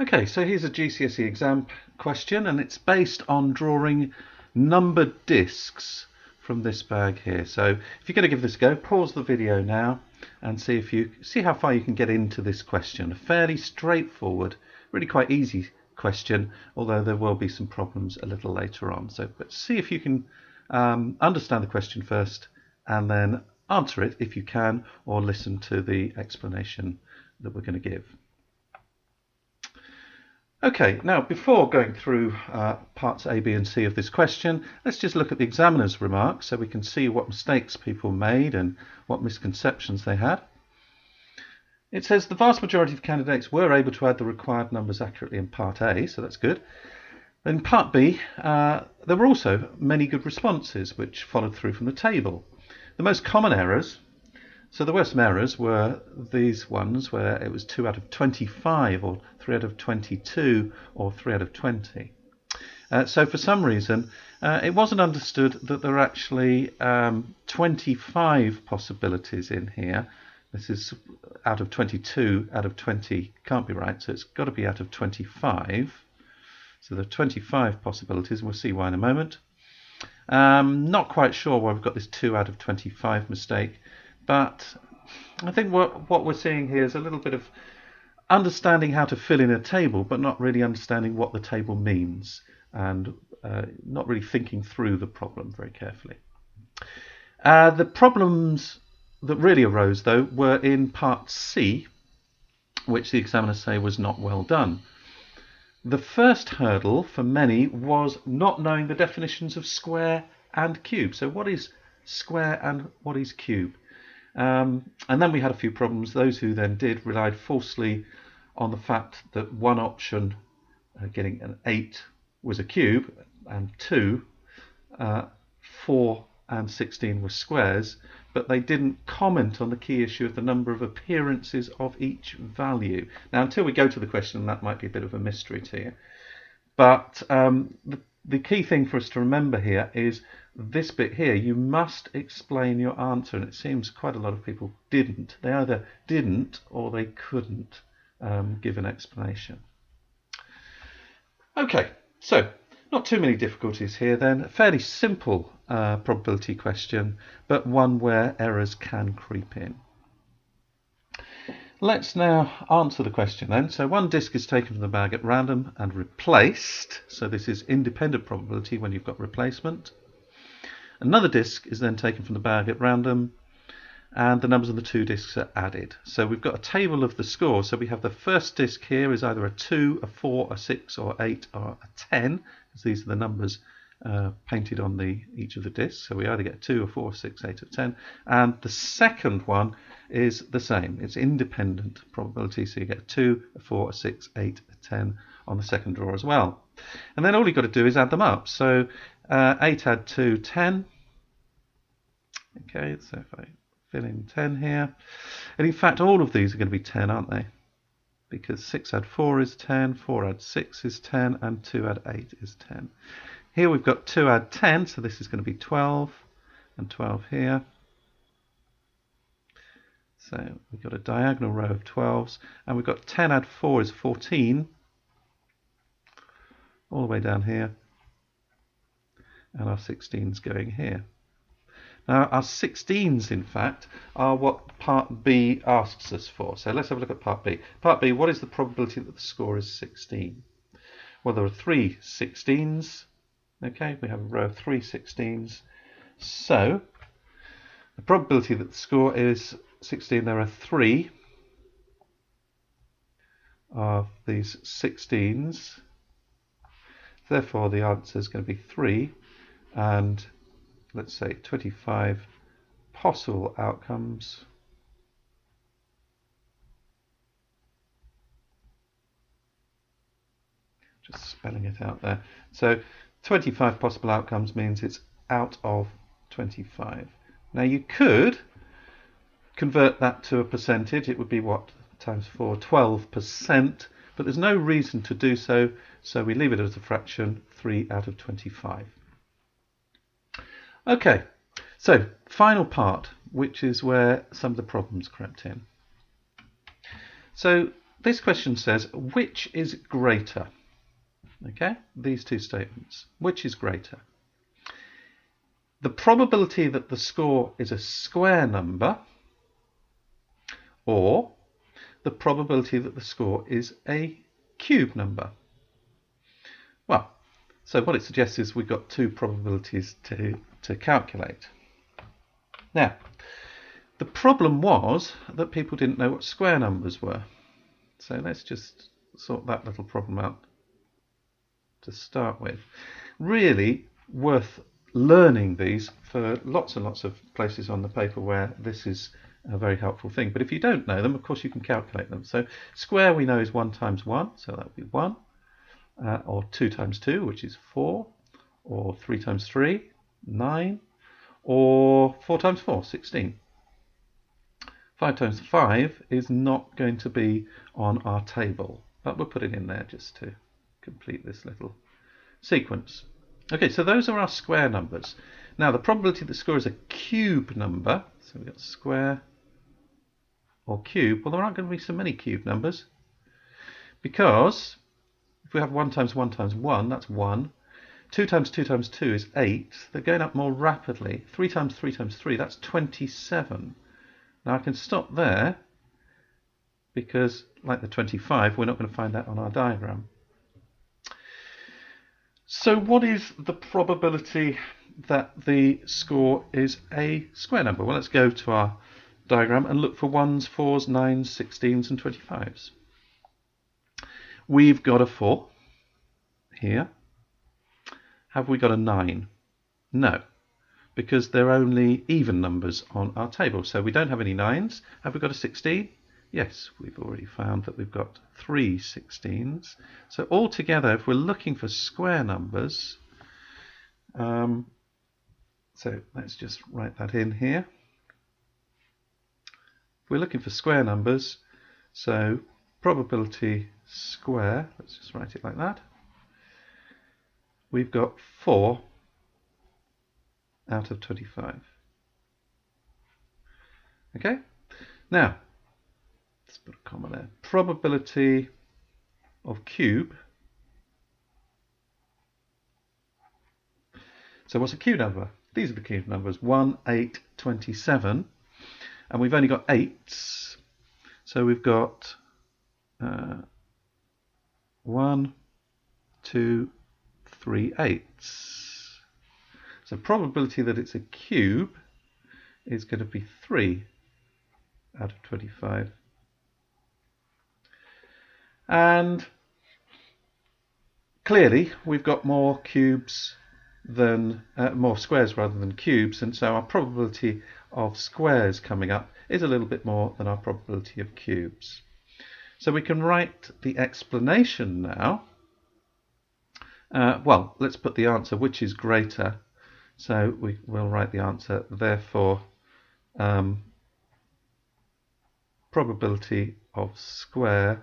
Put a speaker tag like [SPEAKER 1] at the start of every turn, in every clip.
[SPEAKER 1] Okay, so here's a GCSE exam question, and it's based on drawing numbered discs from this bag here. So if you're going to give this a go, pause the video now and see how far you can get into this question. A fairly straightforward, really quite easy question, although there will be some problems a little later on. But see if you can understand the question first and then answer it if you can, or listen to the explanation that we're going to give. Okay, now before going through parts A, B and C of this question, let's just look at the examiner's remarks so we can see what mistakes people made and what misconceptions they had. It says the vast majority of candidates were able to add the required numbers accurately in part A, so that's good. In part B, there were also many good responses which followed through from the table. The most common errors, so there were some errors, were these ones where it was 2 out of 25 or 3 out of 22 or 3 out of 20. So for some reason it wasn't understood that there are actually 25 possibilities in here. This is out of 22, out of 20 can't be right, so it's got to be out of 25. So there are 25 possibilities, and we'll see why in a moment. Not quite sure why we've got this 2 out of 25 mistake. But I think what we're seeing here is a little bit of understanding how to fill in a table, but not really understanding what the table means, and not really thinking through the problem very carefully. The problems that really arose, though, were in part C, which the examiners say was not well done. The first hurdle for many was not knowing the definitions of square and cube. So what is square and what is cube? And then we had a few problems. Those who then did relied falsely on the fact that one option, getting an 8, was a cube, and 2, 4 and 16 were squares, but they didn't comment on the key issue of the number of appearances of each value. Now, until we go to the question, that might be a bit of a mystery to you. But the key thing for us to remember here is this bit here. You must explain your answer, and it seems quite a lot of people didn't. They either didn't or they couldn't give an explanation. Okay, so not too many difficulties here then. A fairly simple probability question, but one where errors can creep in. Let's now answer the question then. So one disc is taken from the bag at random and replaced. So this is independent probability when you've got replacement. Another disc is then taken from the bag at random, and the numbers on the two discs are added. So we've got a table of the score. So we have the first disc here is either a 2, a 4, a 6 or 8 or a 10, because these are the numbers painted on each of the discs. So we either get 2 or 4, 6, 8 or 10. And the second one is the same. It's independent probability. So you get a 2, a 4, a 6, 8, a 10 on the second draw as well. And then all you've got to do is add them up. So 8 add 2, 10. Okay, so if I fill in 10 here. And in fact, all of these are going to be 10, aren't they? Because 6 add 4 is 10, 4 add 6 is 10, and 2 add 8 is 10. Here we've got 2 add 10, so this is going to be 12, and 12 here. So we've got a diagonal row of 12s, and we've got 10 add 4 is 14, all the way down here, and our 16's going here. Now our 16's, in fact, are what part B asks us for. So let's have a look at part B. Part B, what is the probability that the score is 16? Well, there are 3 16's. Okay, we have a row of 3 16's. So the probability that the score is 16, there are 3 of these 16's. Therefore, the answer is going to be 3, and let's say 25 possible outcomes. Just spelling it out there. So 25 possible outcomes means it's out of 25. Now you could convert that to a percentage. It would be what times 4? 12%. But there's no reason to do so, so we leave it as a fraction, 3 out of 25. Okay, so final part, which is where some of the problems crept in. So this question says, which is greater? Okay, these two statements. Which is greater? The probability that the score is a square number, or the probability that the score is a cube number. Well, so what it suggests is we've got two probabilities to calculate. Now, the problem was that people didn't know what square numbers were. So let's just sort that little problem out to start with. Really worth learning these for lots and lots of places on the paper where this is a very helpful thing. But if you don't know them, of course you can calculate them. So square we know is 1 times 1, so that would be 1. Or 2 times 2, which is 4. Or 3 times 3, 9. Or 4 times 4, 16. 5 times 5 is not going to be on our table, but we'll put it in there just to complete this little sequence. Okay, so those are our square numbers. Now the probability the score is a cube number, so we've got square or cube. Well, there aren't going to be so many cube numbers, because if we have 1 times 1 times 1, that's 1. 2 times 2 times 2 is 8. They're going up more rapidly. 3 times 3 times 3, that's 27. Now I can stop there, because like the 25, we're not going to find that on our diagram. So what is the probability that the score is a square number? Well, let's go to our diagram and look for 1s, 4s, 9s, 16s and 25s. We've got a 4 here. Have we got a 9? No, because they're only even numbers on our table. So we don't have any 9s. Have we got a 16? Yes, we've already found that we've got 3 16s. So altogether, if we're looking for square numbers, so let's just write that in here. If we're looking for square numbers, so probability square, let's just write it like that. We've got 4 out of 25. Okay, now let's put a comma there. Probability of cube. So what's a cube number? These are the cube numbers: 1, 8, 27, and we've only got 8s. So we've got 1, 2, 3 8s. So probability that it's a cube is going to be 3 out of 25. And clearly we've got more cubes than more squares rather than cubes, and so our probability of squares coming up is a little bit more than our probability of cubes. So we can write the explanation now. Well, let's put the answer, which is greater. So we will write the answer, therefore probability of square,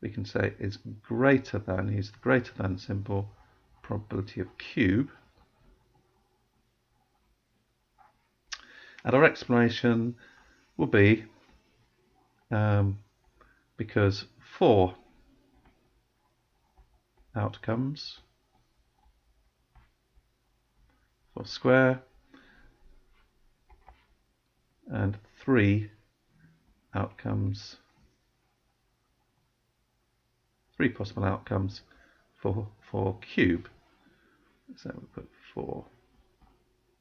[SPEAKER 1] we can say, is greater than, use the greater than symbol, probability of cube. And our explanation will be because 4 outcomes for square and 3 outcomes, 3 possible outcomes for cube. So we put 4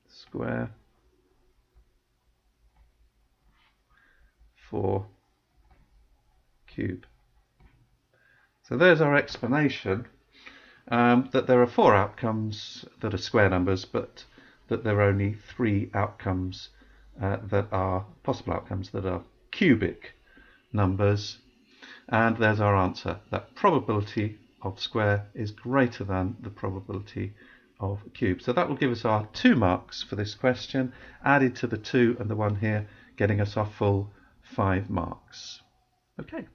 [SPEAKER 1] square, 4 cube. So there's our explanation, that there are 4 outcomes that are square numbers, but that there are only 3 outcomes that are possible outcomes that are cubic numbers. And there's our answer, that probability of square is greater than the probability of cube. So that will give us our 2 marks for this question, added to the 2 and the 1 here, getting us our full 5 marks. Okay.